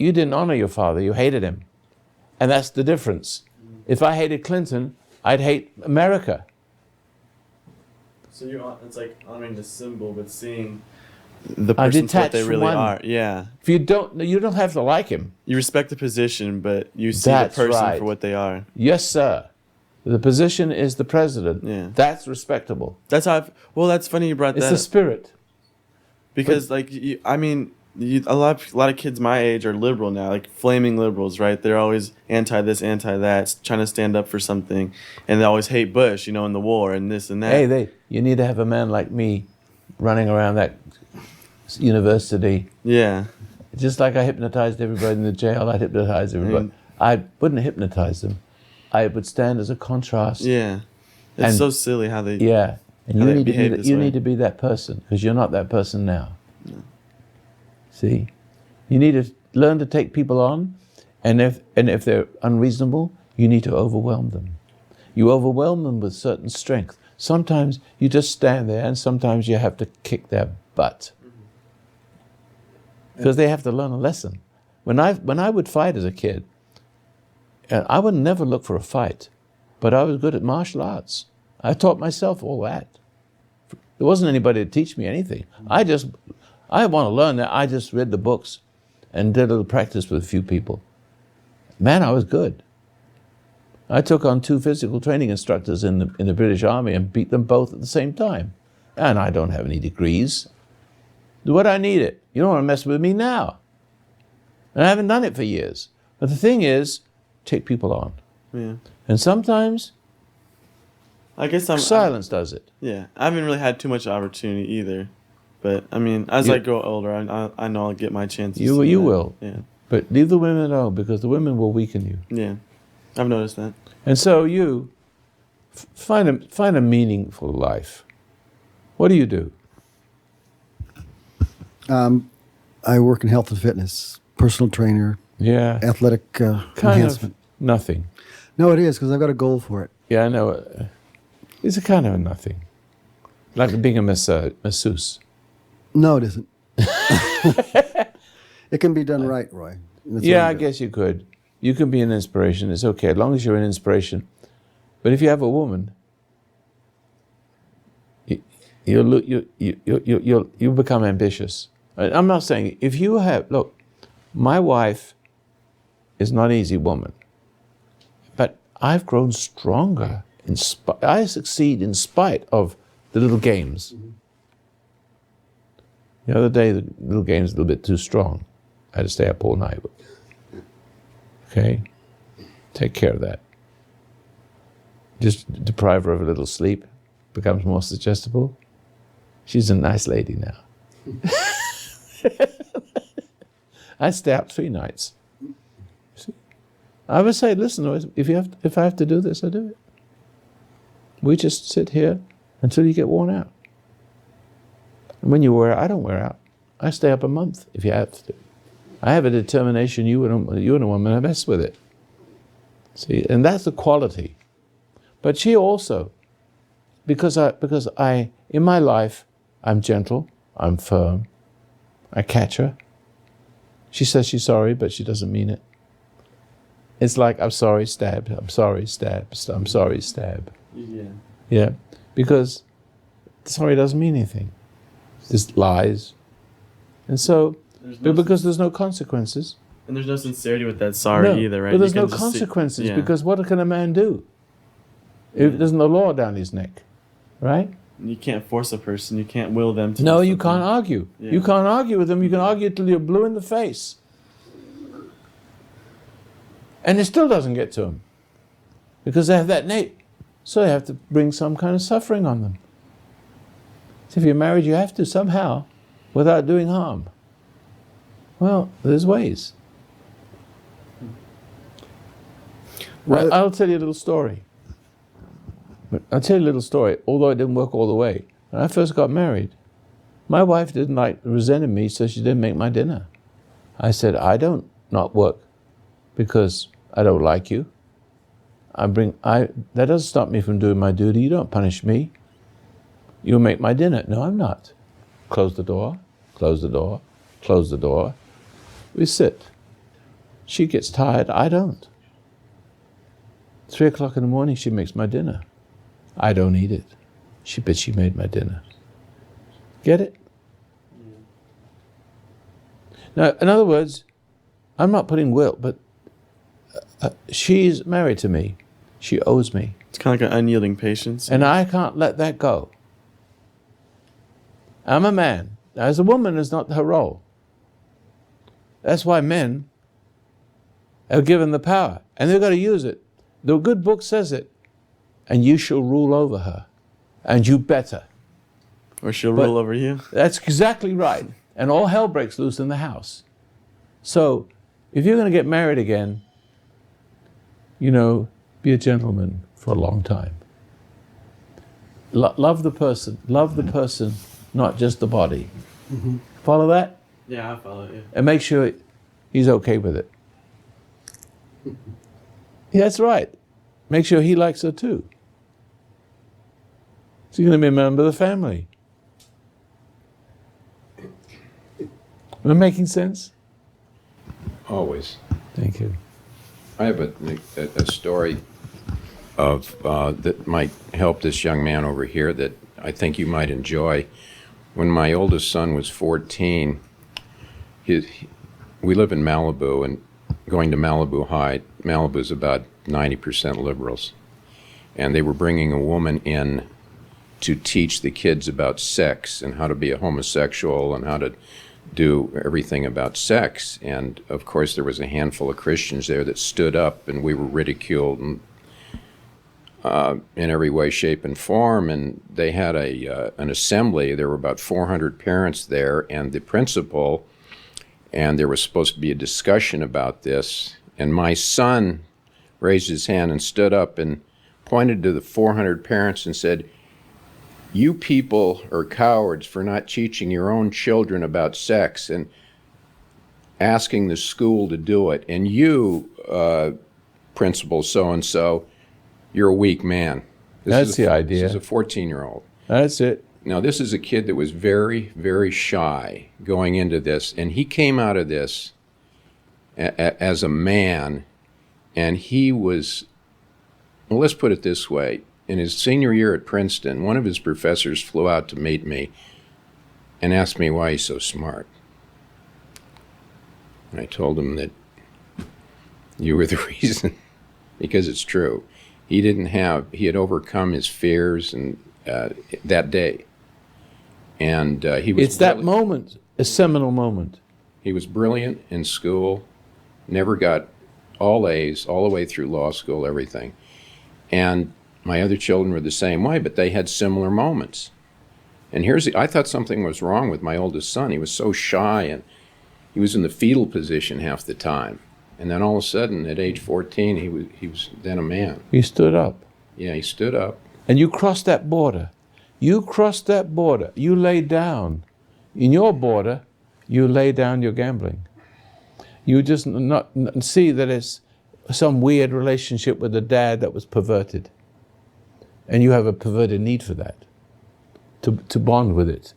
you didn't honor your father, you hated him. And that's the difference. If I hated Clinton, I'd hate America. So it's like honoring the symbol, but seeing the person for what they really are. Yeah. If you don't have to like him. You respect the position, but you see the person for what they are. Yes, sir. The position is the president. Yeah. That's respectable. That's how. That's funny you brought that. It's the spirit. Because a lot of kids my age are liberal now, like flaming liberals, right? They're always anti this, anti that, trying to stand up for something, and they always hate Bush, in the war and this and that. Hey, you need to have a man like me running around that university. Yeah. Just like I hypnotized everybody in the jail, I'd hypnotize everybody. I wouldn't hypnotize them. I would stand as a contrast. Yeah. It's so silly how they. Yeah. And you need to be that person, because you're not that person now. No. See? You need to learn to take people on, and if they're unreasonable, you need to overwhelm them. You overwhelm them with certain strength. Sometimes you just stand there, and sometimes you have to kick their butt. Because they have to learn a lesson. When I would fight as a kid, I would never look for a fight, but I was good at martial arts. I taught myself all that. There wasn't anybody to teach me anything. I want to learn that. I just read the books and did a little practice with a few people. Man, I was good. I took on 2 physical training instructors in the British Army and beat them both at the same time. And I don't have any degrees. What I need it? You don't want to mess with me now. And I haven't done it for years. But the thing is, take people on. Yeah. And sometimes, I guess silence does it. Yeah. I haven't really had too much opportunity either. But, as I grow older, I know I'll get my chances. You will. Yeah. But leave the women alone, because the women will weaken you. Yeah. I've noticed that. And so you find a meaningful life. What do you do? I work in health and fitness, personal trainer, athletic enhancement. Nothing. No, it is, because I've got a goal for it. Yeah, I know. It's a kind of a nothing. Like being a masseuse. No, it isn't. It can be done right, Roy. I guess you could. You can be an inspiration. It's okay, as long as you're an inspiration. But if you have a woman, you'll become ambitious. I'm not saying, if you have, look, my wife is not an easy woman, but I've grown stronger. I succeed in spite of the little games. Mm-hmm. The other day, the little game's a little bit too strong. I had to stay up all night. Okay? Take care of that. Just deprive her of a little sleep, becomes more suggestible. She's a nice lady now. I stay up 3 nights. See? I would say, listen, if I have to do this, I do it. We just sit here until you get worn out. And when you wear out, I don't wear out. I stay up a month if you have to. I have a determination you and a woman have mess with it. See, and that's the quality. But she also, because I in my life, I'm gentle, I'm firm, I catch her. She says she's sorry, but she doesn't mean it. It's like, I'm sorry, stab, I'm sorry, stab, I'm sorry, stab. Yeah. Yeah, because sorry doesn't mean anything. It's lies. And so, because there's no consequences. And there's no sincerity with that sorry either, right? But there's no consequences, because what can a man do? If there's no law down his neck, right? You can't force a person. You can't will them to. No, you can't argue. Yeah. You can't argue with them. You can argue till you're blue in the face. And it still doesn't get to them. Because they have that innate. So they have to bring some kind of suffering on them. So if you're married, you have to somehow, without doing harm. Well, there's ways. Well, I'll tell you a little story. Although it didn't work all the way. When I first got married, my wife resented me, so she didn't make my dinner. I said, I don't not work because I don't like you. That doesn't stop me from doing my duty. You don't punish me. You'll make my dinner. No, I'm not. Close the door, close the door, close the door. We sit. She gets tired, I don't. 3 o'clock in the morning, she makes my dinner. I don't eat it. But she made my dinner. Get it? Now, in other words, I'm not putting guilt, but she's married to me. She owes me. It's kind of like an unyielding patience. And I can't let that go. I'm a man. As a woman is not her role. That's why men are given the power. And they've got to use it. The good book says it. And you shall rule over her. And you better. Or she'll rule over you. That's exactly right. And all hell breaks loose in the house. So, if you're going to get married again, be a gentleman for a long time. Love the person. Love the person, not just the body. Mm-hmm. Follow that? Yeah, I follow it. Yeah. And make sure he's okay with it. Yeah, that's right. Make sure he likes her too. She's going to be a member of the family. Am I making sense? Always. Thank you. I have a story of that might help this young man over here that I think you might enjoy. When my oldest son was 14, we live in Malibu, and going to Malibu High, Malibu's about 90% liberals. And they were bringing a woman in to teach the kids about sex and how to be a homosexual and how to do everything about sex. And of course there was a handful of Christians there that stood up, and we were ridiculed and, in every way, shape, and form. And they had an assembly. There were about 400 parents there, and the principal, and there was supposed to be a discussion about this. And my son raised his hand and stood up and pointed to the 400 parents and said, "You people are cowards for not teaching your own children about sex and asking the school to do it. And you, principal so-and-so, you're a weak man." That's the idea. This is a 14-year-old. That's it. Now, this is a kid that was very, very shy going into this. And he came out of this as a man, and he was, well, let's put it this way. In his senior year at Princeton, one of his professors flew out to meet me and asked me why he's so smart. And I told him that you were the reason, because it's true. He had overcome his fears and that day. And he was. It's that moment, a seminal moment. He was brilliant in school, never got all A's, all the way through law school, everything. And my other children were the same way, but they had similar moments. And I thought something was wrong with my oldest son. He was so shy, and he was in the fetal position half the time. And then all of a sudden, at age 14, he was then a man. He stood up. Yeah, he stood up. And you crossed that border. You crossed that border. You laid down. In your border, you lay down your gambling. You just not see that it's some weird relationship with a dad that was perverted. And you have a perverted need for that, to bond with it.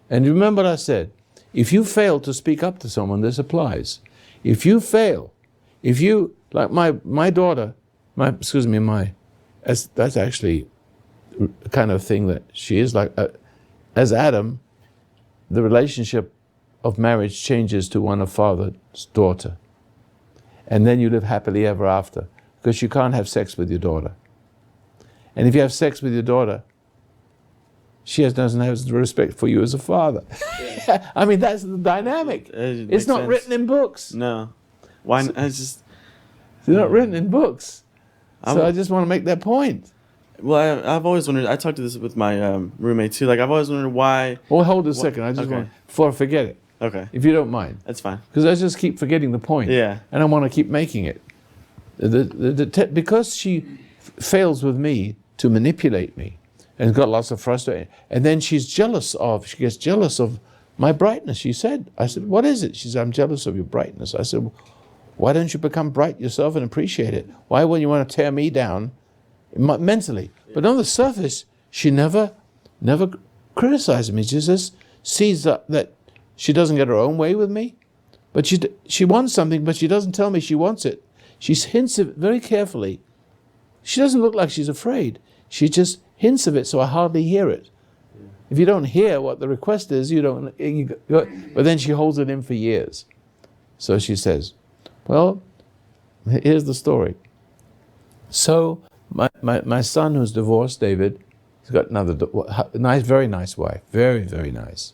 And remember what I said, if you fail to speak up to someone, this applies. If you fail, like my daughter, that's actually the kind of thing that she is like, as Adam, the relationship of marriage changes to one of father's daughter. And then you live happily ever after, because you can't have sex with your daughter. And if you have sex with your daughter, she doesn't have respect for you as a father. Yeah. I mean, that's the dynamic. It's not written in books. No. Why? It's not written in books. So I just want to make that point. Well, I've always wondered, I talked to this with my roommate too, like I've always wondered why. Well, hold a second. I just want, before I forget it. Okay. If you don't mind. That's fine. Because I just keep forgetting the point. Yeah. And I want to keep making it. Because she fails with me to manipulate me and got lots of frustration. And then she gets jealous of my brightness. I said, what is it? She said, I'm jealous of your brightness. I said, why don't you become bright yourself and appreciate it? Why would you want to tear me down mentally? But on the surface, she never criticizes me. She just sees that she doesn't get her own way with me, But she wants something, but she doesn't tell me she wants it. She hints of it very carefully. She doesn't look like she's afraid. She just hints of it, so I hardly hear it. If you don't hear what the request is, but then she holds it in for years. So she says, well, here's the story. So my son who's divorced, David, he's got another nice, very nice wife, very, very nice,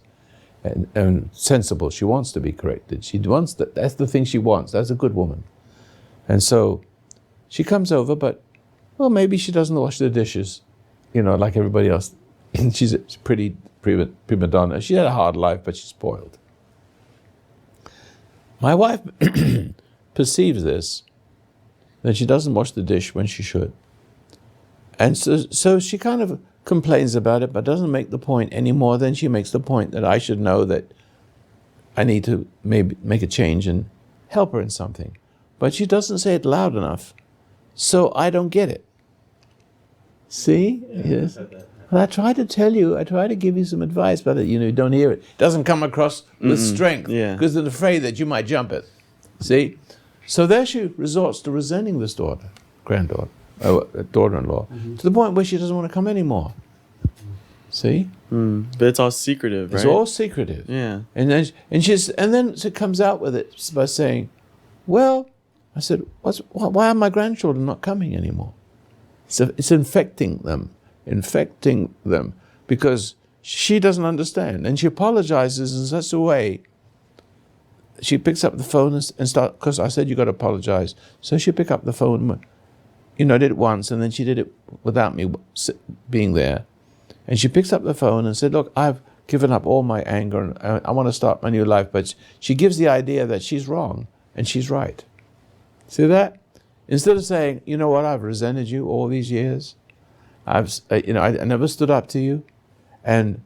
and sensible. She wants to be corrected. She wants that. That's the thing she wants. That's a good woman. And so she comes over, but well, maybe she doesn't wash the dishes, like everybody else. She's a pretty prima donna. She had a hard life, but she's spoiled. My wife perceives this, that she doesn't wash the dish when she should. And so she kind of complains about it, but doesn't make the point any more than she makes the point that I should know that I need to maybe make a change and help her in something. But she doesn't say it loud enough, so I don't get it. See? Yes. Well, I try to tell you, I try to give you some advice, but you don't hear it. It doesn't come across with strength, because they're afraid that you might jump it. See? So there she resorts to resenting this daughter-in-law, to the point where she doesn't want to come anymore. See? But it's all secretive, right? It's all secretive. Yeah. And then she comes out with it by saying, well, I said, why are my grandchildren not coming anymore? So it's infecting them, because she doesn't understand. And she apologizes in such a way. She picks up the phone and start, because I said, you got to apologize. So she picked up the phone, did it once, and then she did it without me being there. And she picks up the phone and said, look, I've given up all my anger, and I want to start my new life. But she gives the idea that she's wrong, and she's right. See that? Instead of saying, you know what, I've resented you all these years. I never stood up to you, and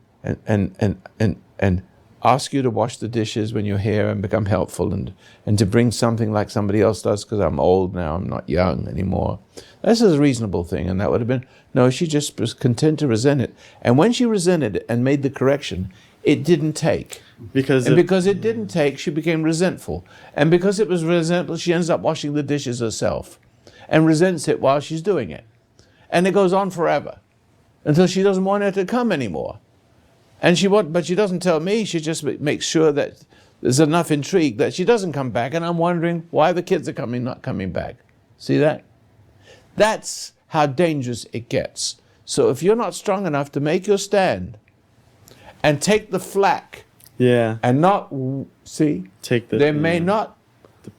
ask you to wash the dishes when you're here and become helpful, and to bring something like somebody else does, because I'm old now, I'm not young anymore. This is a reasonable thing, and that would have been, no, she just was content to resent it. And when she resented it and made the correction, it didn't take. Because it didn't take, she became resentful. And because it was resentful, she ends up washing the dishes herself and resents it while she's doing it. And it goes on forever until she doesn't want her to come anymore. But she doesn't tell me. She just makes sure that there's enough intrigue that she doesn't come back. And I'm wondering why the kids are not coming back. See that? That's how dangerous it gets. So if you're not strong enough to make your stand and take the flak, and not they may not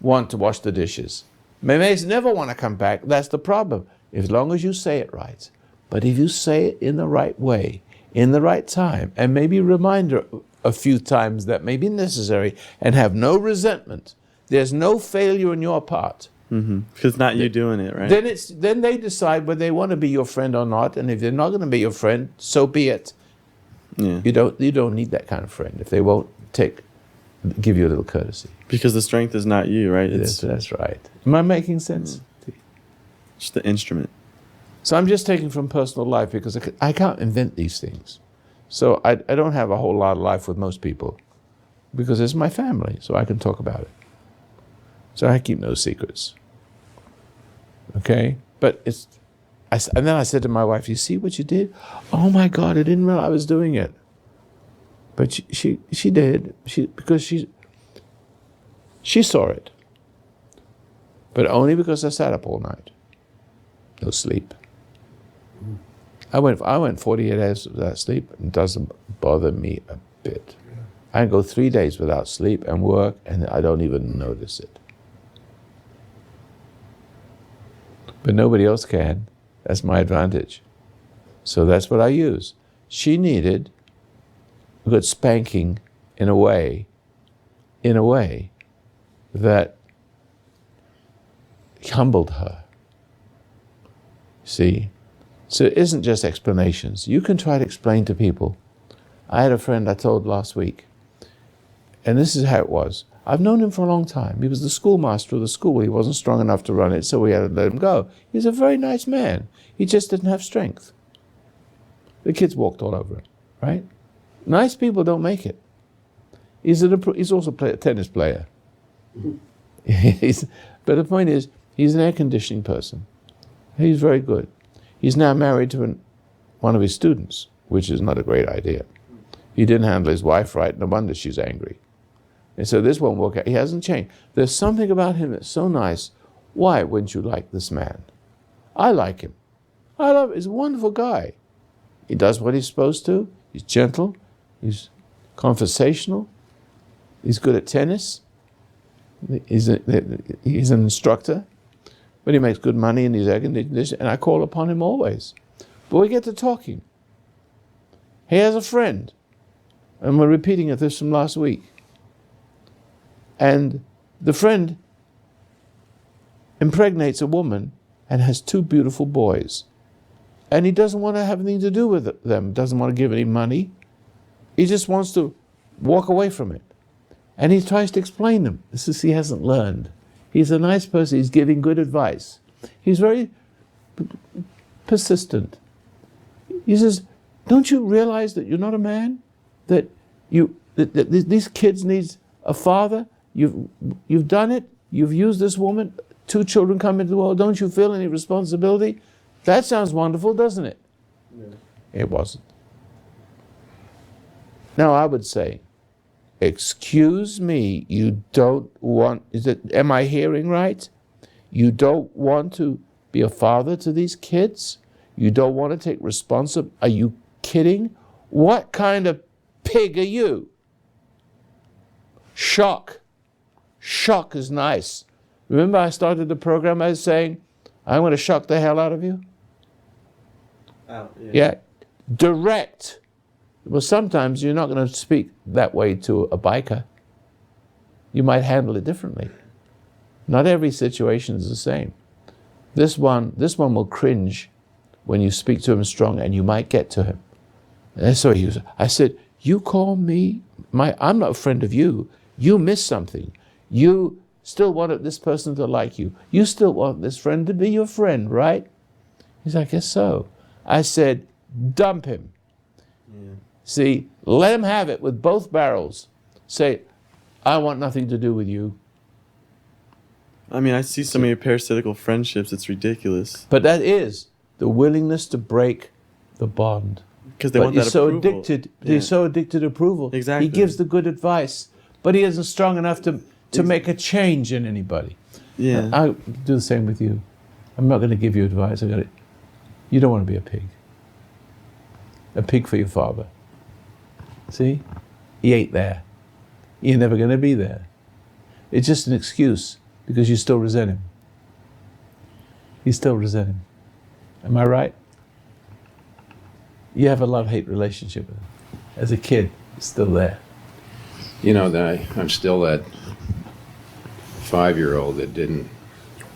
want to wash the dishes. They may never want to come back. That's the problem. As long as you say it right. But if you say it in the right way, in the right time, and maybe remind her a few times that may be necessary, and have no resentment, there's no failure on your part. Because not you doing it, right? Then they decide whether they want to be your friend or not, and if they're not going to be your friend, so be it. Yeah. You don't need that kind of friend if they won't give you a little courtesy. Because the strength is not you, right? That's right. Am I making sense? Just the instrument. So I'm just taking from personal life, because I can't invent these things. So I don't have a whole lot of life with most people, because it's my family, so I can talk about it. So I keep no secrets. Okay? But and then I said to my wife, you see what you did? Oh my God, I didn't realize I was doing it. But she did, because she saw it. But only because I sat up all night. No sleep. I went 48 hours without sleep, and it doesn't bother me a bit. I can go 3 days without sleep and work, and I don't even notice it. But nobody else can. That's my advantage. So that's what I use. She needed a good spanking in a way that humbled her. See? So it isn't just explanations. You can try to explain to people. I had a friend I told last week, and this is how it was. I've known him for a long time. He was the schoolmaster of the school. He wasn't strong enough to run it, so we had to let him go. He's a very nice man. He just didn't have strength. The kids walked all over him, right? Nice people don't make it. He's also a tennis player. But the point is, he's an air conditioning person. He's very good. He's now married to one of his students, which is not a great idea. He didn't handle his wife right. No wonder she's angry. And so this won't work out. He hasn't changed. There's something about him that's so nice. Why wouldn't you like this man? I like him. I love him. He's a wonderful guy. He does what he's supposed to. He's gentle. He's conversational. He's good at tennis. He's an instructor. But he makes good money and he's air conditioning, and I call upon him always. But we get to talking. He has a friend. And we're repeating this from last week. And the friend impregnates a woman and has 2 beautiful boys. And he doesn't want to have anything to do with them, doesn't want to give any money. He just wants to walk away from it. And he tries to explain them. This is, he hasn't learned. He's a nice person. He's giving good advice. He's very persistent. He says, don't you realize that you're not a man? That these kids need a father? You've done it. You've used this woman. 2 children come into the world. Don't you feel any responsibility? That sounds wonderful, doesn't it? Yeah. It wasn't. Now I would say, excuse me, you don't want, am I hearing right? You don't want to be a father to these kids? You don't want to take responsibility? Are you kidding? What kind of pig are you? Shock. Shock is nice. Remember I started the program by saying, I'm going to shock the hell out of you? Yeah. Direct. Well, sometimes you're not going to speak that way to a biker. You might handle it differently. Not every situation is the same. This one will cringe when you speak to him strong, and you might get to him. And so I said, you call me, I'm not a friend of you. You missed something. You still wanted this person to like you. You still want this friend to be your friend, right? He's like, I guess so. I said, dump him. Yeah. See, let him have it with both barrels. Say, I want nothing to do with you. I mean, I see so many parasitical friendships, it's ridiculous. But that is the willingness to break the bond. Because they want that approval. He's so addicted to approval. Exactly. He gives the good advice, but he isn't strong enough to make a change in anybody. Yeah. I do the same with you. I'm not going to give you advice. You don't want to be a pig. A pig for your father. See? He ain't there. You're never going to be there. It's just an excuse because you still resent him. You still resent him. Am I right? You have a love-hate relationship with him. As a kid, he's still there. You know, I'm still that 5-year-old that didn't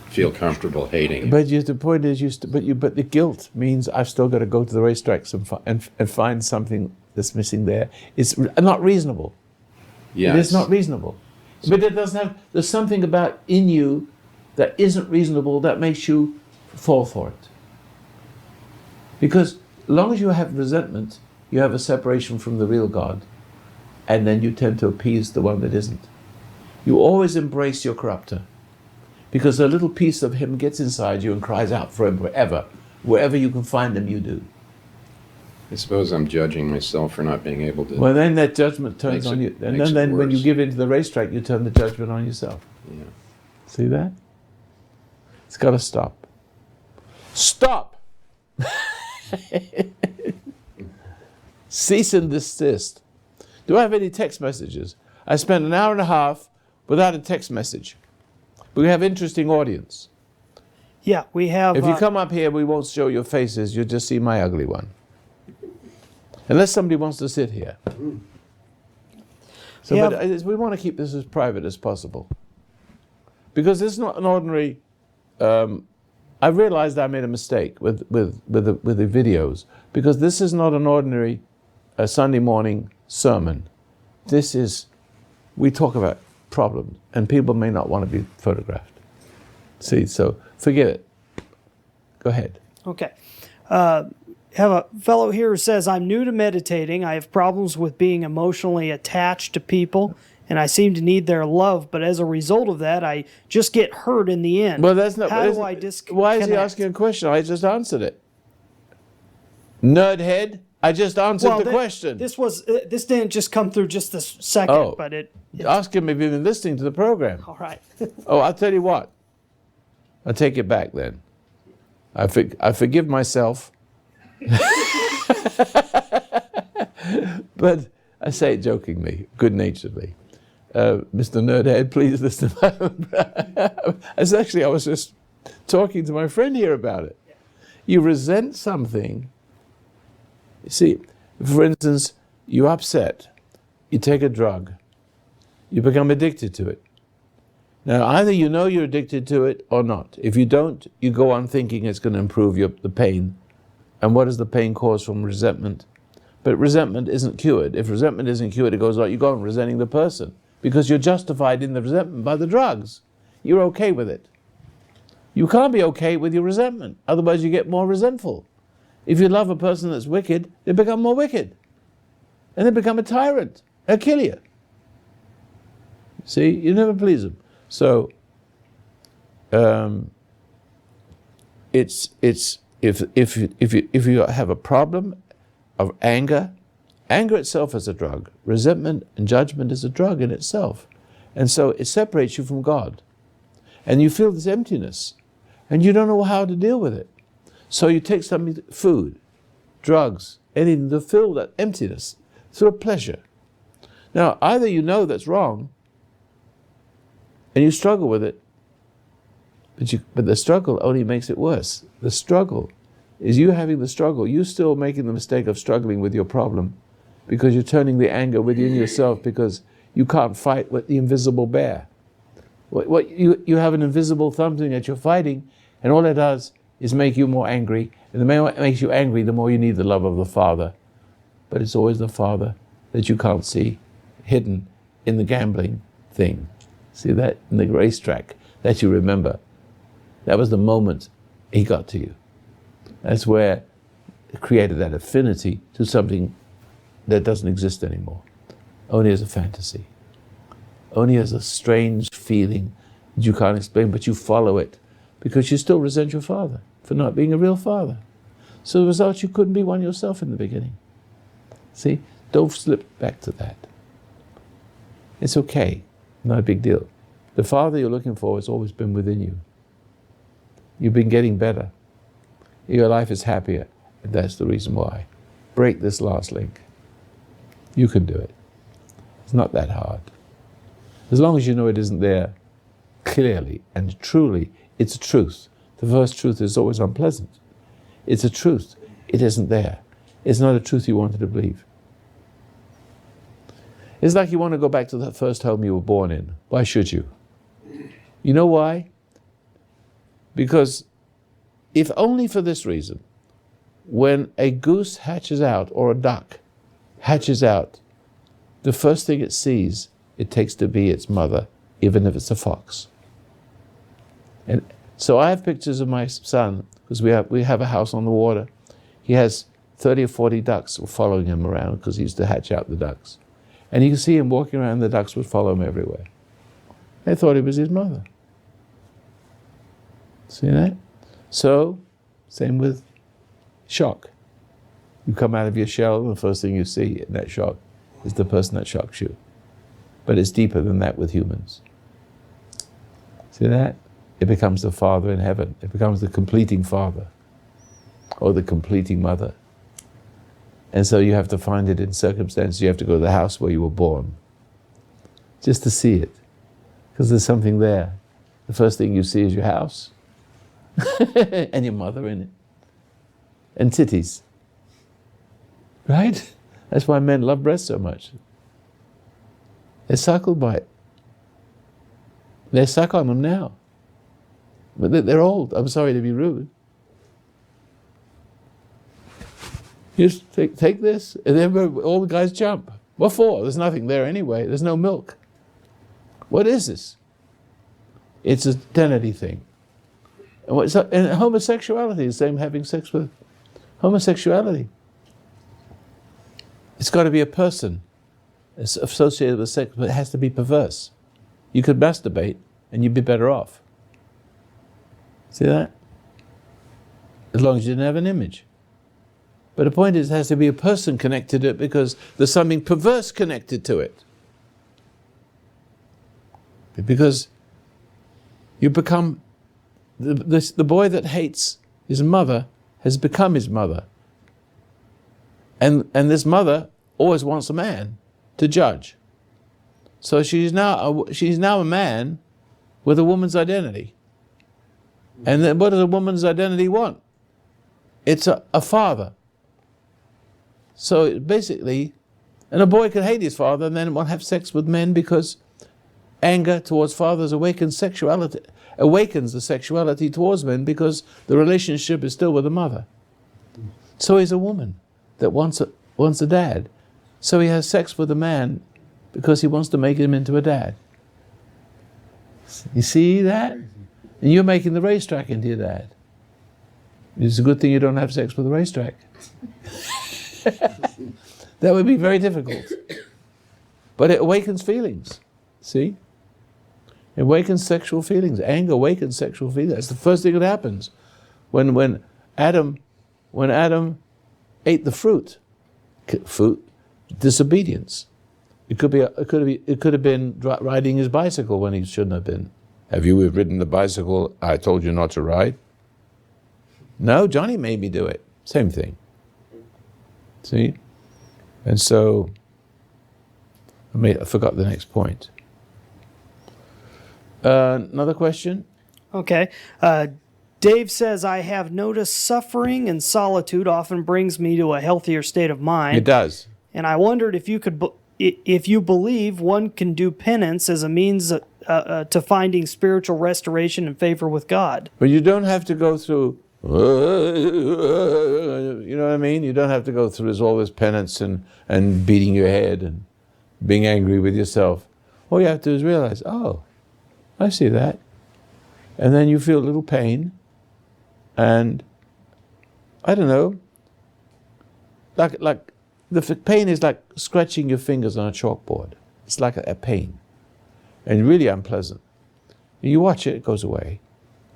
feel comfortable hating. But the point is, but the guilt means I've still got to go to the racetracks and find something that's missing there. It's not reasonable. Yes. It is not reasonable. But it doesn't have. There's something about in you that isn't reasonable that makes you fall for it. Because as long as you have resentment, you have a separation from the real God, and then you tend to appease the one that isn't. You always embrace your corrupter, because a little piece of him gets inside you and cries out for him forever. Wherever you can find him, you do. I suppose I'm judging myself for not being able to. Well, then that judgment turns on you. And then when you give into the racetrack, you turn the judgment on yourself. Yeah. See that? It's got to stop. Stop! Cease and desist. Do I have any text messages? I spent an hour and a half without a text message. We have interesting audience. Yeah, we have. If you come up here, we won't show your faces. You'll just see my ugly one. Unless somebody wants to sit here. So, yeah. But we want to keep this as private as possible. Because it's not an ordinary... I realized I made a mistake with the videos. Because this is not an ordinary Sunday morning sermon. This is... We talk about problems, and people may not want to be photographed. See, so forget it. Go ahead. Okay. Have a fellow here who says, I'm new to meditating. I have problems with being emotionally attached to people and I seem to need their love, but as a result of that, I just get hurt in the end. Well, that's not. How do I disconnect? Why is he asking a question? I just answered it. Nerdhead, I just answered the question. This didn't just come through just this second, but it's Ask him if you've been listening to the program. all right. I'll tell you what. I'll take it back then. I forgive myself. But I say it jokingly, good-naturedly. Mr. Nerdhead, please listen to I was just talking to my friend here about it. You resent something. You see, for instance, you're upset. You take a drug. You become addicted to it. Now, either you know you're addicted to it or not. If you don't, you go on thinking it's going to improve the pain. And what does the pain cause from resentment? But resentment isn't cured. If resentment isn't cured, it goes on. You go on resenting the person because you're justified in the resentment by the drugs. You're okay with it. You can't be okay with your resentment. Otherwise, you get more resentful. If you love a person that's wicked, they become more wicked. And they become a tyrant. They'll kill you. See, you never please them. So, if you have a problem of anger itself is a drug. Resentment and judgment is a drug in itself. And so it separates you from God. And you feel this emptiness. And you don't know how to deal with it. So you take something, food, drugs, anything to fill that emptiness through a pleasure. Now, either you know that's wrong, and you struggle with it, but the struggle only makes it worse. The struggle is you having the struggle. You still making the mistake of struggling with your problem because you're turning the anger within yourself because you can't fight with the invisible bear. You have an invisible something that you're fighting, and all it does is make you more angry. And the more it makes you angry, the more you need the love of the Father. But it's always the Father that you can't see, hidden in the gambling thing. See that? In the racetrack that you remember. That was the moment he got to you. That's where it created that affinity to something that doesn't exist anymore. Only as a fantasy. Only as a strange feeling that you can't explain, but you follow it because you still resent your father for not being a real father. So the result, you couldn't be one yourself in the beginning. See? Don't slip back to that. It's okay. Not a big deal. The father you're looking for has always been within you. You've been getting better. Your life is happier. And that's the reason why. Break this last link. You can do it. It's not that hard. As long as you know it isn't there clearly and truly, it's a truth. The first truth is always unpleasant. It's a truth. It isn't there. It's not a truth you wanted to believe. It's like you want to go back to that first home you were born in. Why should you? You know why? Because if only for this reason, when a goose hatches out or a duck hatches out, the first thing it sees, it takes to be its mother, even if it's a fox. And so I have pictures of my son, because we have a house on the water. He has 30 or 40 ducks following him around because he used to hatch out the ducks. And you can see him walking around, the ducks would follow him everywhere. They thought he was his mother. See that? So, same with shock. You come out of your shell, and the first thing you see in that shock is the person that shocks you. But it's deeper than that with humans. See that? It becomes the Father in heaven. It becomes the completing Father or the completing Mother. And so you have to find it in circumstances. You have to go to the house where you were born just to see it, because there's something there. The first thing you see is your house and your mother in it and titties. Right? That's why men love breasts so much. They're suckled by it. They suck on them now. But they're old. I'm sorry to be rude. Just take this, and then all the guys jump. What for? There's nothing there anyway. There's no milk. What is this? It's an identity thing. And homosexuality is the same, having sex with homosexuality. It's got to be a person. associated with sex, but it has to be perverse. You could masturbate and you'd be better off. See that? As long as you didn't have an image. But the point is, there has to be a person connected to it because there's something perverse connected to it. Because you become, the boy that hates his mother has become his mother. And this mother always wants a man to judge. So she's now a man with a woman's identity. And then what does a woman's identity want? It's a father. So basically, and a boy can hate his father and then want to have sex with men because anger towards fathers awakens the sexuality towards men because the relationship is still with the mother. So he's a woman that wants a dad. So he has sex with a man because he wants to make him into a dad. You see that? And you're making the racetrack into your dad. It's a good thing you don't have sex with the racetrack. That would be very difficult. But it awakens feelings. See? It awakens sexual feelings. Anger awakens sexual feelings. That's the first thing that happens. When Adam ate the fruit, disobedience. It could have been riding his bicycle when he shouldn't have been. Have you ridden the bicycle I told you not to ride? No, Johnny made me do it. Same thing. See? And so, I forgot the next point. Another question? Okay. Dave says, I have noticed suffering and solitude often brings me to a healthier state of mind. It does. And I wondered if you believe one can do penance as a means to finding spiritual restoration and favor with God. But you don't have to go through, you know what I mean? You don't have to go through all this penance and beating your head and being angry with yourself. All you have to do is realize, oh, I see that. And then you feel a little pain. And I don't know, like the pain is like scratching your fingers on a chalkboard. It's like a pain, and really unpleasant. You watch it, it goes away.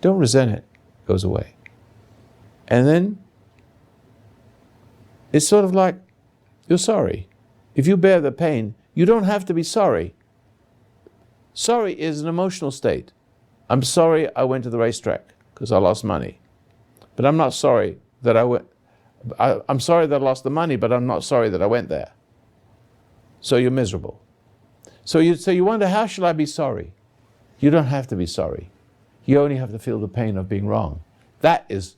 Don't resent it, it goes away. And then it's sort of like you're sorry. If you bear the pain, you don't have to be sorry. Sorry is an emotional state. I'm sorry I went to the racetrack because I lost money. But I'm not sorry that I went. I'm sorry that I lost the money, but I'm not sorry that I went there. So you're miserable. So you wonder, how shall I be sorry? You don't have to be sorry. You only have to feel the pain of being wrong. That is,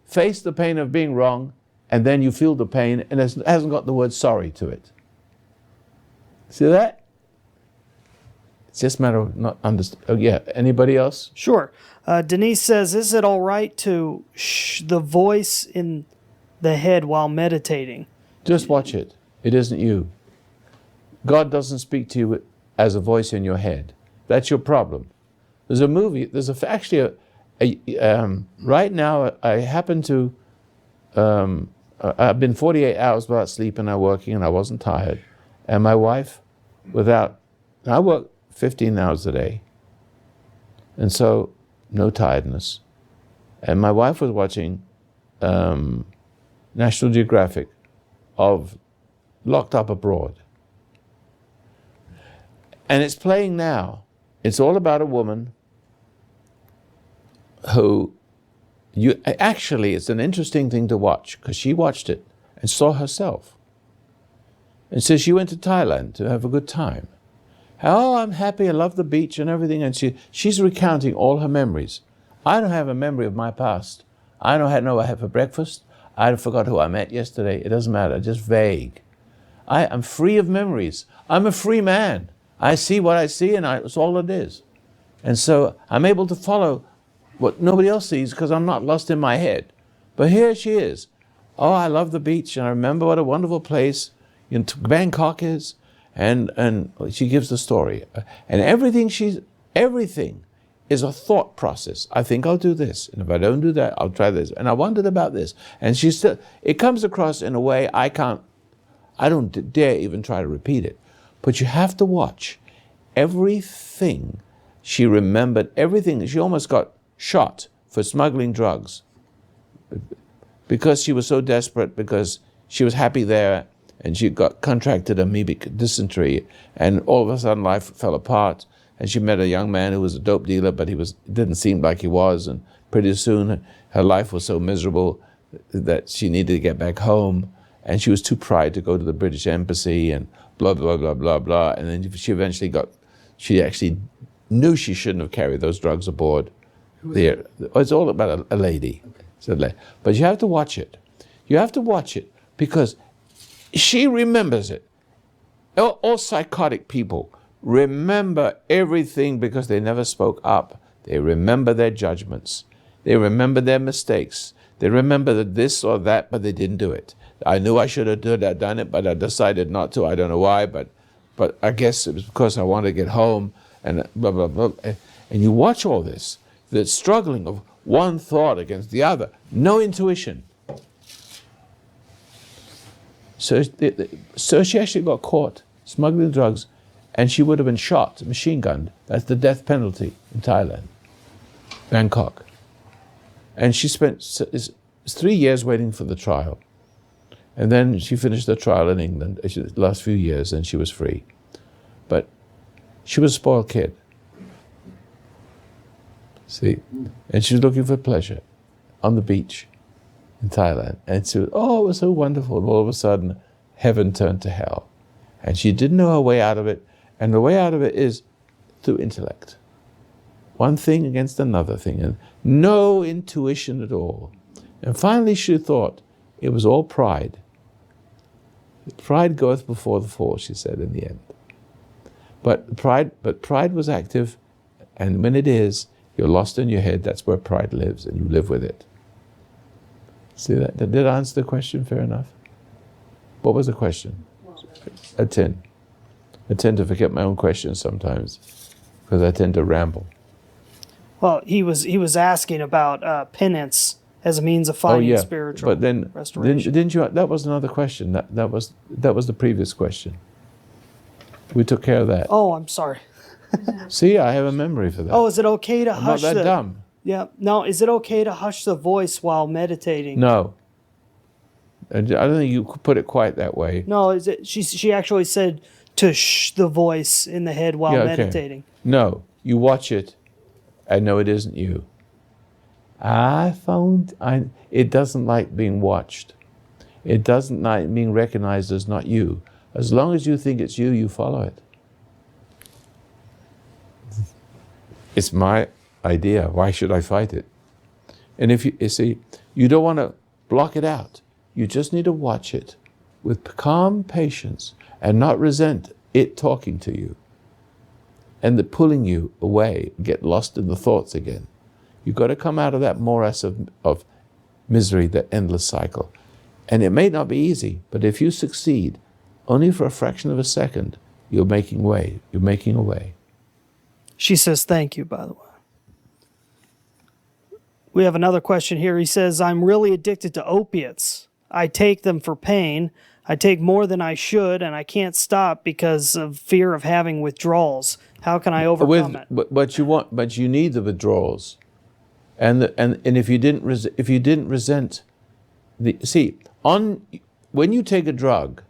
face the pain of being wrong, and then you feel the pain, and it hasn't got the word sorry to it. See that? It's just a matter of not understanding. Oh, yeah. Anybody else? Sure. Denise says, is it all right to the voice in the head while meditating? Just watch it. It isn't you. God doesn't speak to you as a voice in your head. That's your problem. There's a movie, right now I happen to, I've been 48 hours without sleeping and working and I wasn't tired. And my wife, I work 15 hours a day. And so, no tiredness. And my wife was watching National Geographic of Locked Up Abroad. And it's playing now. It's all about a woman who, actually it's an interesting thing to watch because she watched it and saw herself. And so she went to Thailand to have a good time. Oh, I'm happy, I love the beach and everything. And she's recounting all her memories. I don't have a memory of my past. I don't know what I had for breakfast. I forgot who I met yesterday. It doesn't matter, just vague. I am free of memories. I'm a free man. I see what I see and that's all it is. And so I'm able to follow what nobody else sees because I'm not lost in my head. But here she is. Oh, I love the beach and I remember what a wonderful place Bangkok is. And she gives the story. And everything is a thought process. I think I'll do this. And if I don't do that, I'll try this. And I wondered about this. And it comes across in a way I I don't dare even try to repeat it. But you have to watch everything. She remembered everything. She almost got shot for smuggling drugs because she was so desperate, because she was happy there, and she got contracted amoebic dysentery, and all of a sudden life fell apart, and she met a young man who was a dope dealer, but didn't seem like he was, and pretty soon her life was so miserable that she needed to get back home, and she was too proud to go to the British embassy, and blah, blah, blah, blah, blah, and then she actually knew she shouldn't have carried those drugs aboard. It's all about a lady. Okay. But you have to watch it. You have to watch it because she remembers it. All psychotic people remember everything because they never spoke up. They remember their judgments. They remember their mistakes. They remember this or that, but they didn't do it. I knew I should have done it, but I decided not to. I don't know why, but I guess it was because I wanted to get home, and blah, blah, blah. And you watch all this, the struggling of one thought against the other, no intuition. So she actually got caught smuggling drugs, and she would have been shot, machine gunned. That's the death penalty in Thailand, Bangkok. And she spent 3 years waiting for the trial. And then she finished the trial in England, the last few years, and she was free. But she was a spoiled kid. See? And she was looking for pleasure on the beach in Thailand. And she was, it was so wonderful. And all of a sudden, heaven turned to hell. And she didn't know her way out of it. And the way out of it is through intellect. One thing against another thing. And no intuition at all. And finally she thought it was all pride. Pride goeth before the fall, she said in the end. But pride was active, and when it is, you're lost in your head. That's where pride lives, and you live with it. See that? Did I answer the question fair enough? What was the question? I tend to forget my own questions sometimes because I tend to ramble. Well, he was asking about penance as a means of finding spiritual restoration. Didn't you? That was another question. That was the previous question. We took care of that. Oh, I'm sorry. See, I have a memory for that. Oh, is it okay to hush? I'm not that dumb. Yeah. No, is it okay to hush the voice while meditating? No. I don't think you could put it quite that way. No, is it? She actually said to shh the voice in the head while meditating. No, you watch it, and no, it isn't you. It doesn't like being watched. It doesn't like being recognized as not you. As long as you think it's you, you follow it. It's my idea. Why should I fight it? And if you see, you don't want to block it out. You just need to watch it with calm patience and not resent it talking to you and pulling you away, get lost in the thoughts again. You've got to come out of that morass of misery, that endless cycle. And it may not be easy, but if you succeed, only for a fraction of a second, you're making way. You're making a way. She says, thank you, by the way. We have another question here. He says, I'm really addicted to opiates. I take them for pain. I take more than I should, and I can't stop because of fear of having withdrawals. How can I overcome it? But you need the withdrawals. And if you didn't resent when you take a drug,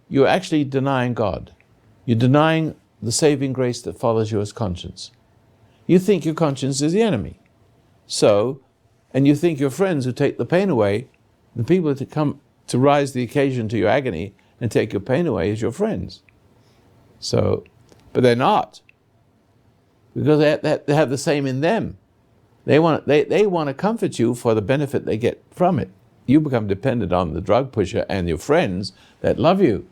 you're actually denying God. You're denying the saving grace that follows you as conscience. You think your conscience is the enemy. And you think your friends who take the pain away, the people that come to rise the occasion to your agony and take your pain away is your friends. But they're not. Because they have the same in them. They want to comfort you for the benefit they get from it. You become dependent on the drug pusher and your friends that love you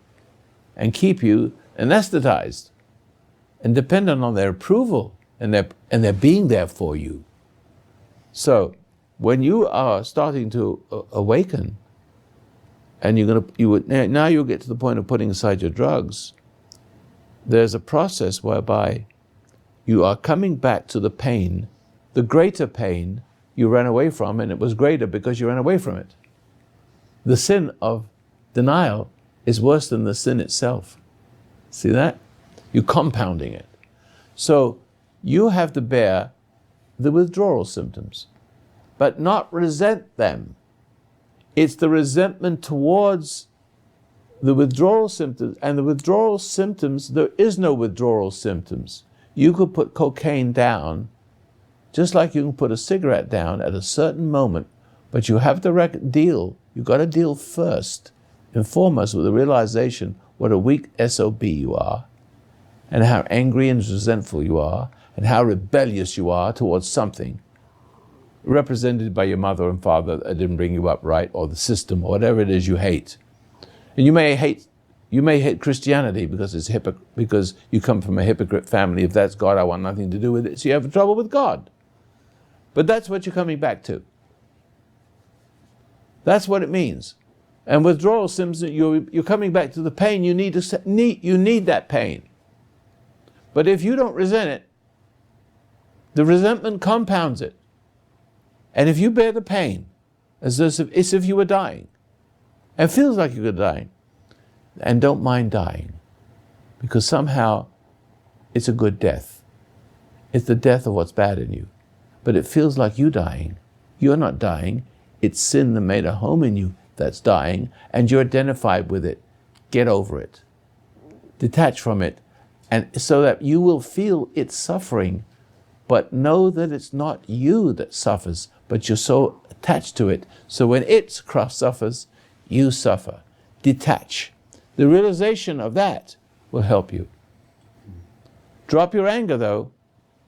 and keep you anesthetized and dependent on their approval and their being there for you. So when you are starting to awaken and now you'll get to the point of putting aside your drugs, there's a process whereby you are coming back to the pain, the greater pain you ran away from, and it was greater because you ran away from it. The sin of denial is worse than the sin itself. See that? You're compounding it. So you have to bear the withdrawal symptoms, but not resent them. It's the resentment towards the withdrawal symptoms, and the withdrawal symptoms, there is no withdrawal symptoms. You could put cocaine down, just like you can put a cigarette down at a certain moment, but you have to deal. You've got to deal first and foremost with the realization what a weak SOB you are, and how angry and resentful you are, and how rebellious you are towards something represented by your mother and father that didn't bring you up right, or the system, or whatever it is you hate. And you may hate Christianity because it's because you come from a hypocrite family. If that's God, I want nothing to do with it. So you have trouble with God. But that's what you're coming back to. That's what it means. And withdrawal symptoms, you're coming back to the pain. You need that pain. But if you don't resent it, the resentment compounds it. And if you bear the pain, as if you were dying, and feels like you're dying, and don't mind dying, because somehow it's a good death. It's the death of what's bad in you. But it feels like you dying. You're not dying. It's sin that made a home in you that's dying, and you're identified with it. Get over it. Detach from it, and so that you will feel its suffering, but know that it's not you that suffers, but you're so attached to it. So when its cross suffers, you suffer. Detach. The realization of that will help you. Drop your anger, though,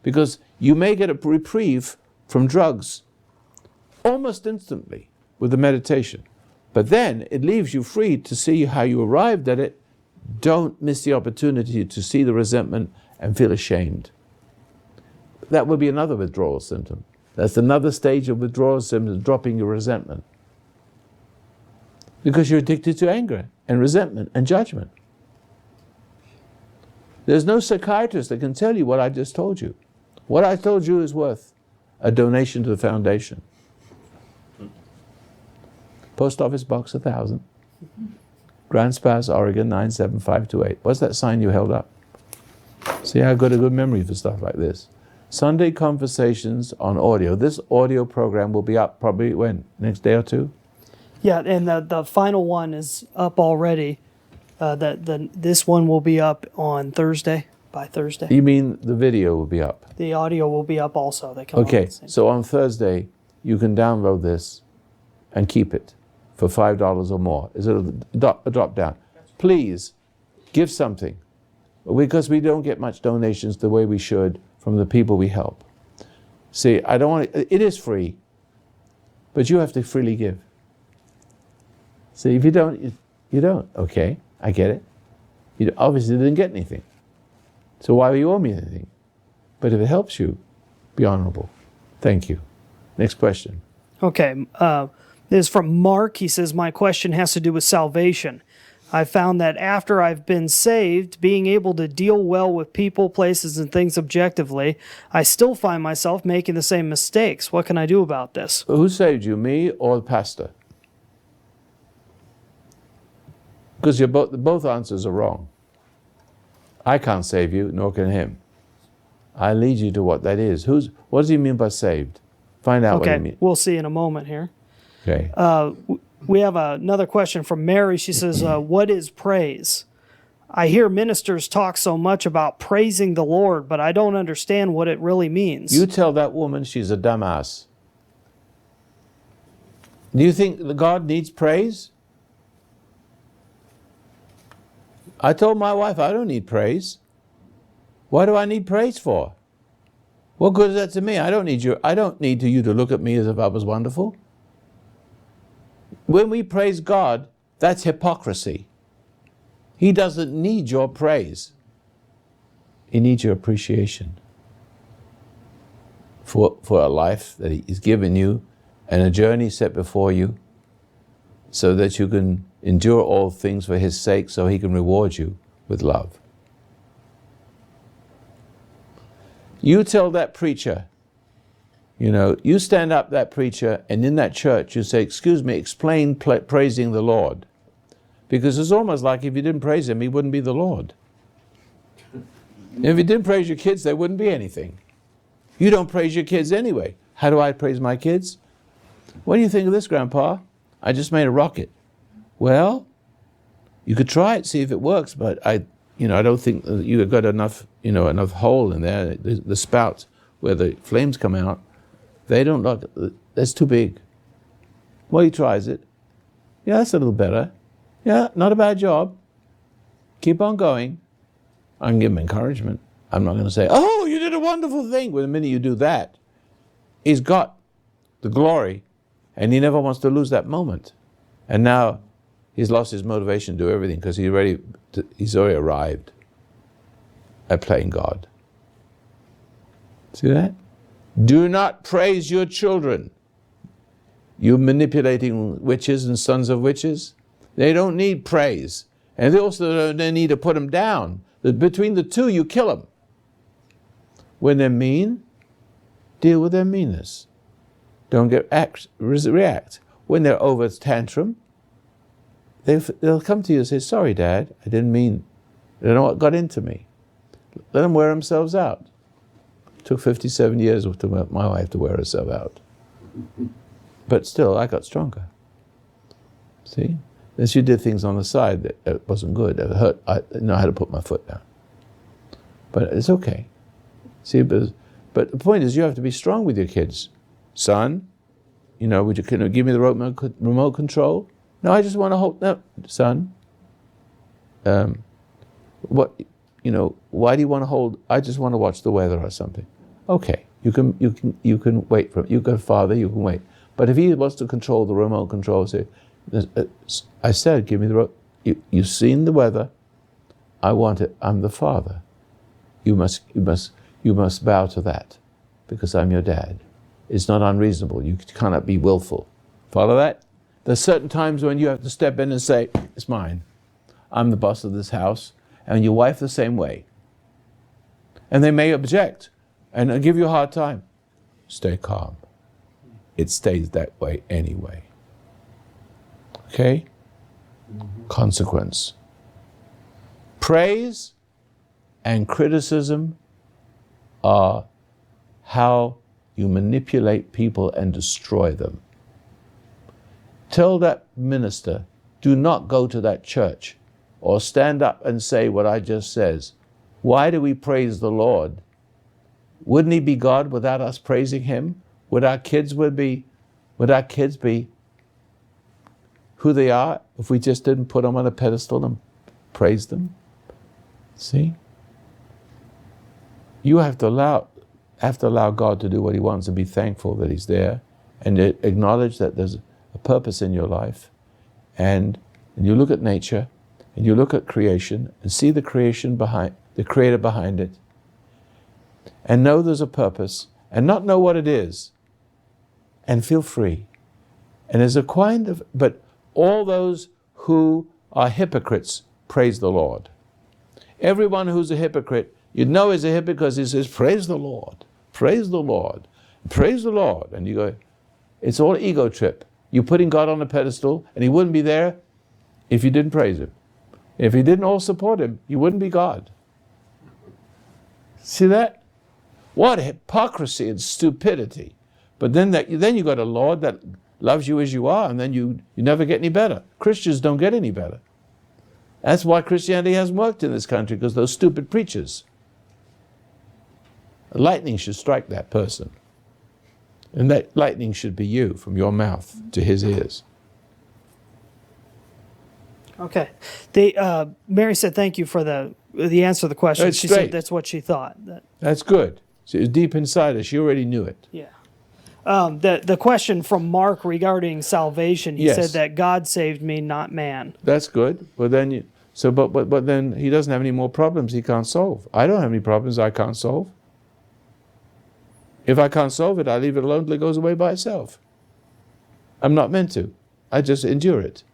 because you may get a reprieve from drugs almost instantly with the meditation. But then it leaves you free to see how you arrived at it. Don't miss the opportunity to see the resentment and feel ashamed. That would be another withdrawal symptom. That's another stage of withdrawal symptoms, dropping your resentment. Because you're addicted to anger and resentment and judgment. There's no psychiatrist that can tell you what I just told you. What I told you is worth a donation to the foundation. Post Office Box 1000, Grants Pass, Oregon 97528. What's that sign you held up? See, I've got a good memory for stuff like this. Sunday Conversations on audio. This audio program will be up probably when? Next day or two? Yeah, and the final one is up already. This one will be up on Thursday, by Thursday. You mean the video will be up? The audio will be up also. They come Okay, so on Thursday, you can download this and keep it for $5 or more. Is it a drop down? Please, give something. Because we don't get much donations the way we should from the people we help. See, I don't want it is free, but you have to freely give. See, if you don't, you don't. Okay, I get it. You obviously didn't get anything. So why would you owe me anything? But if it helps you, be honorable. Thank you. Next question. Okay, this is from Mark. He says, my question has to do with salvation. I found that after I've been saved, being able to deal well with people, places, and things objectively, I still find myself making the same mistakes. What can I do about this? Who saved you, me or the pastor? Because both answers are wrong. I can't save you, nor can him. I lead you to what that is. What does he mean by saved? Find out what he means. We'll see in a moment here. Okay. We have another question from Mary. She says, what is praise? I hear ministers talk so much about praising the Lord, but I don't understand what it really means. You tell that woman she's a dumbass. Do you think that God needs praise? I told my wife I don't need praise. What do I need praise for? What good is that to me? I don't need you to look at me as if I was wonderful. When we praise God, that's hypocrisy. He doesn't need your praise. He needs your appreciation for a life that He's given you and a journey set before you so that you can endure all things for His sake, so He can reward you with love. You tell that preacher, you stand up that preacher, and in that church you say, excuse me, explain praising the Lord. Because it's almost like if you didn't praise him, he wouldn't be the Lord. If you didn't praise your kids, there wouldn't be anything. You don't praise your kids anyway. How do I praise my kids? What do you think of this, Grandpa? I just made a rocket. Well, you could try it, see if it works, but I don't think that you've got enough hole in there. The spout where the flames come out, they don't look. That's too big. Well, he tries it. Yeah, that's a little better. Yeah, not a bad job. Keep on going. I can give him encouragement. I'm not going to say, oh, you did a wonderful thing. Well, the minute you do that, he's got the glory, and he never wants to lose that moment. And now he's lost his motivation to do everything because he's already arrived at playing God. See that? Do not praise your children. You manipulating witches and sons of witches. They don't need praise. And they also don't need to put them down. Between the two, you kill them. When they're mean, deal with their meanness. Don't react. When they're over tantrum, they'll come to you and say, sorry, Dad, I didn't mean, I don't know what got into me. Let them wear themselves out. It took 57 years for my wife to wear herself out. But still, I got stronger. See? Then she did things on the side that wasn't good. It hurt. I know how to put my foot down. But it's okay. See, but the point is you have to be strong with your kids. Son, would you give me the remote control? No, I just want to hold. No, son. Why do you want to hold? I just want to watch the weather or something. Okay, you can wait for it. You got father, you can wait. But if he wants to control the remote control, say, I said, give me the remote. You've seen the weather. I want it. I'm the father. You must bow to that, because I'm your dad. It's not unreasonable. You cannot be willful. Follow that? There's certain times when you have to step in and say, it's mine. I'm the boss of this house, and your wife the same way. And they may object and give you a hard time. Stay calm. It stays that way anyway. Okay? Consequence. Praise and criticism are how you manipulate people and destroy them. Tell that minister, do not go to that church or stand up and say what I just says. Why do we praise the Lord? Wouldn't he be God without us praising him? Would our kids be who they are if we just didn't put them on a pedestal and praise them? See? You have to allow God to do what he wants and be thankful that he's there and acknowledge that there's a purpose in your life. And you look at nature and you look at creation and see the creation behind, the creator behind it, and know there's a purpose and not know what it is and feel free. And there's a kind of, but all those who are hypocrites praise the Lord. Everyone who's a hypocrite, you know is a hypocrite because he says, praise the Lord, praise the Lord, praise the Lord. And you go, it's all ego trip. You're putting God on a pedestal and he wouldn't be there if you didn't praise him. If he didn't all support him, you wouldn't be God. See that? What hypocrisy and stupidity. But then you got a Lord that loves you as you are, and then you never get any better. Christians don't get any better. That's why Christianity hasn't worked in this country, because those stupid preachers. Lightning should strike that person. And that lightning should be you, from your mouth to his ears. Okay. Mary said thank you for the answer to the question. She said that's what she thought. That's good. So it was deep inside her. She already knew it. Yeah. The question from Mark regarding salvation, he said that God saved me, not man. That's good. Well, then but then he doesn't have any more problems he can't solve. I don't have any problems I can't solve. If I can't solve it, I leave it alone until it goes away by itself. I'm not meant to. I just endure it.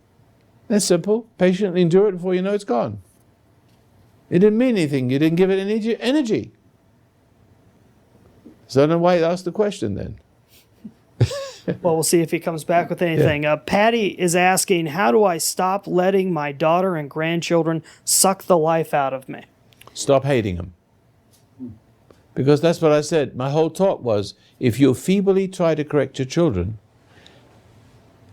That's simple. Patiently endure it before you know it's gone. It didn't mean anything. You didn't give it any energy. So I don't know why you asked the question then. Well, we'll see if he comes back with anything. Patty is asking, how do I stop letting my daughter and grandchildren suck the life out of me? Stop hating them. Because that's what I said. My whole talk was, if you feebly try to correct your children,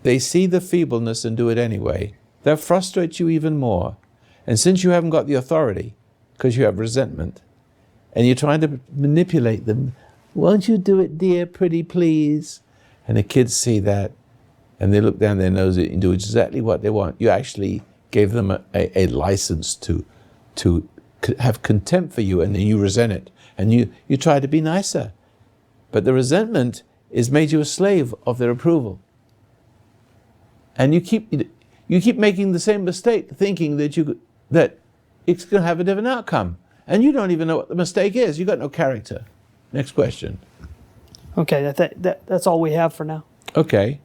they see the feebleness and do it anyway. That frustrates you even more. And since you haven't got the authority, because you have resentment, and you're trying to manipulate them, won't you do it, dear, pretty please? And the kids see that, and they look down their nose and do exactly what they want. You actually gave them a license to have contempt for you, and then you resent it. And you try to be nicer. But the resentment has made you a slave of their approval. And you keep making the same mistake, thinking that it's going to have a different outcome. And you don't even know what the mistake is. You've got no character. Next question. Okay, that's all we have for now. Okay.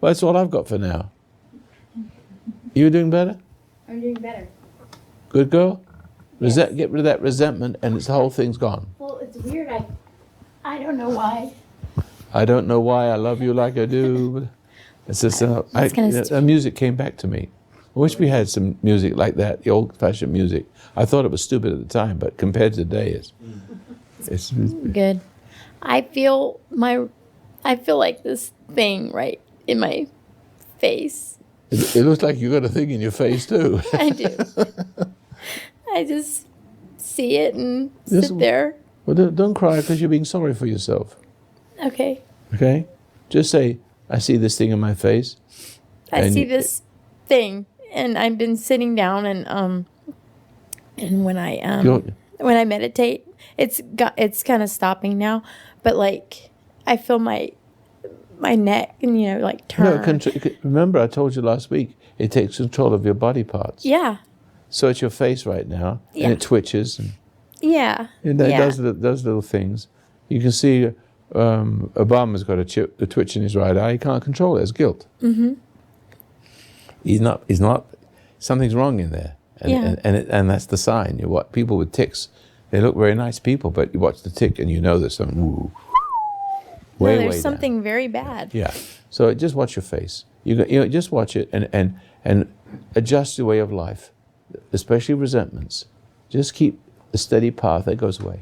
Well, that's all I've got for now. You doing better? I'm doing better. Good girl? Yes. Get rid of that resentment and the whole thing's gone. Well, it's weird. I don't know why. I don't know why I love you like I do. But it's just, the music came back to me. I wish we had some music like that, the old-fashioned music. I thought it was stupid at the time, but compared to today, it's good. I feel like this thing right in my face. It looks like you got a thing in your face too. I do. I just see it and sit there. Well, don't cry because you're being sorry for yourself. Okay. Okay? Just say, I see this thing in my face. I see this thing, and I've been sitting down, and when I meditate, it's kind of stopping now, but like I feel my neck and like turn. No, remember I told you last week, it takes control of your body parts. Yeah. So it's your face right now, and it twitches. And it does little things. You can see Obama's got a twitch in his right eye. He can't control it. It's guilt. Mm-hmm. He's not. Something's wrong in there, and that's the sign. You what people with tics, they look very nice people, but you watch the tick and you know there's something. Ooh, there's something very bad. Yeah. So just watch your face. You just watch it and adjust your way of life, especially resentments. Just keep a steady path that goes away.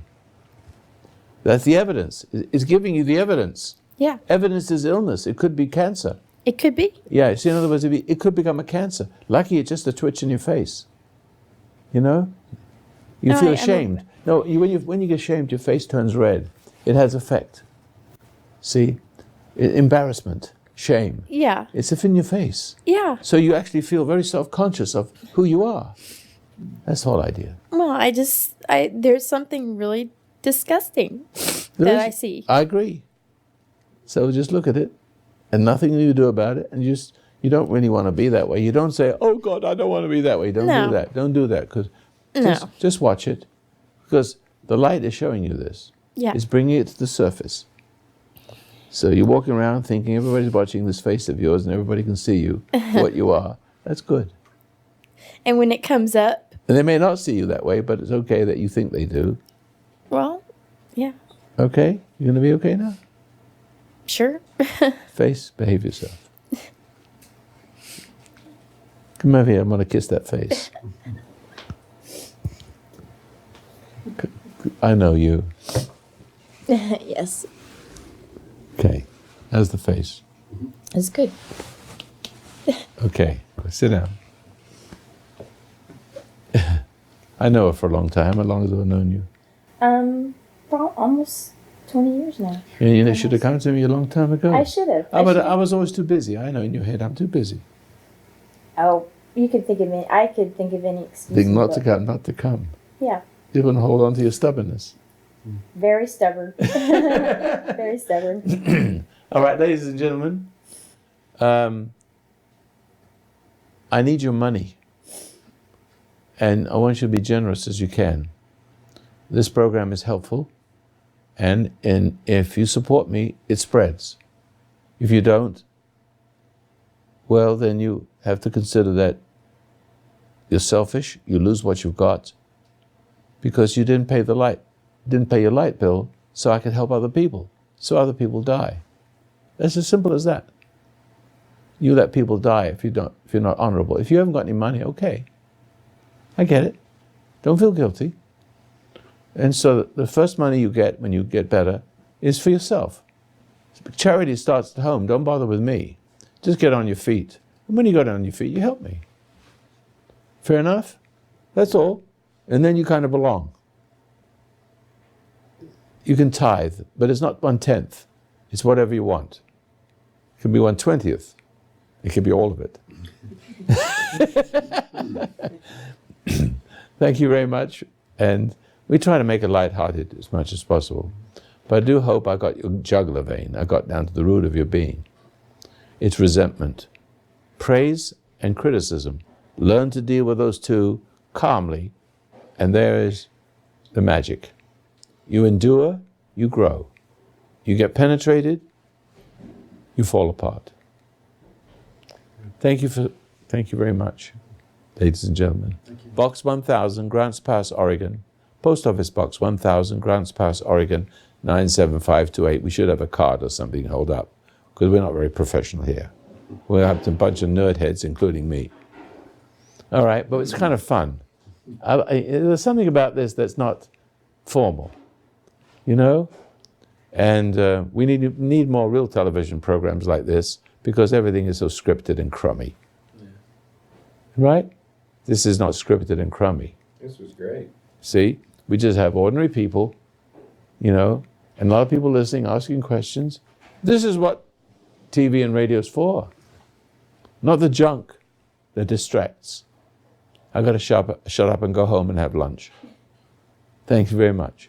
That's the evidence. It's giving you the evidence. Yeah. Evidence is illness. It could be cancer. It could be. Yeah. See, in other words, it could become a cancer. Lucky it's just a twitch in your face. You know? You feel ashamed. No, when you get ashamed, your face turns red. It has effect. See? Embarrassment. Shame. Yeah. It's in your face. Yeah. So you actually feel very self-conscious of who you are. That's the whole idea. Well, there's something really disgusting that I see. I agree. So just look at it, and nothing you do about it, and you don't really want to be that way. You don't say, "Oh God, I don't want to be that way." Don't do that. Don't do that, because just watch it, because the light is showing you this. Yeah. It's bringing it to the surface. So you're walking around thinking everybody's watching this face of yours, and everybody can see you, what you are. That's good. And when it comes up, and they may not see you that way, but it's okay that you think they do. Well, yeah. Okay? You're going to be okay now? Sure. Face, behave yourself. Come over here. I'm going to kiss that face. I know you. Yes. Okay. How's the face? It's good. Okay. Sit down. I know her for a long time, as long as I've known you. For almost 20 years now. You should have come to me a long time ago. I should have. But I was always too busy. I know in your head I'm too busy. Oh, you could think of any. I could think of any excuse. Not to come. Yeah. You're going to hold on to your stubbornness. Very stubborn. Very stubborn. All right, ladies and gentlemen. I need your money. And I want you to be generous as you can. This program is helpful. And if you support me, it spreads. If you don't, well, then you have to consider that you're selfish, you lose what you've got, because you didn't pay your light bill so I could help other people, so other people die. It's as simple as that. You let people die if you're not honorable. If you haven't got any money, okay. I get it. Don't feel guilty. And so the first money you get when you get better is for yourself. Charity starts at home. Don't bother with me. Just get on your feet. And when you get on your feet, you help me. Fair enough? That's all. And then you kind of belong. You can tithe, but it's not 1/10. It's whatever you want. It can be 1/20th. It can be all of it. Thank you very much. And we try to make it lighthearted as much as possible. But I do hope I got your jugular vein. I got down to the root of your being. It's resentment. Praise and criticism. Learn to deal with those two calmly, and there is the magic. You endure, you grow. You get penetrated, you fall apart. Thank you very much, ladies and gentlemen. Box 1000, Grants Pass, Oregon. Post Office Box 1000, Grants Pass, Oregon, 97528. We should have a card or something to hold up, because we're not very professional here. We have a bunch of nerd heads, including me. All right, but it's kind of fun. There's something about this that's not formal, you know? And we need more real television programs like this, because everything is so scripted and crummy. Yeah. Right? This is not scripted and crummy. This was great. See? We just have ordinary people, you know, and a lot of people listening, asking questions. This is what TV and radio is for. Not the junk that distracts. I've got to shut up and go home and have lunch. Thank you very much.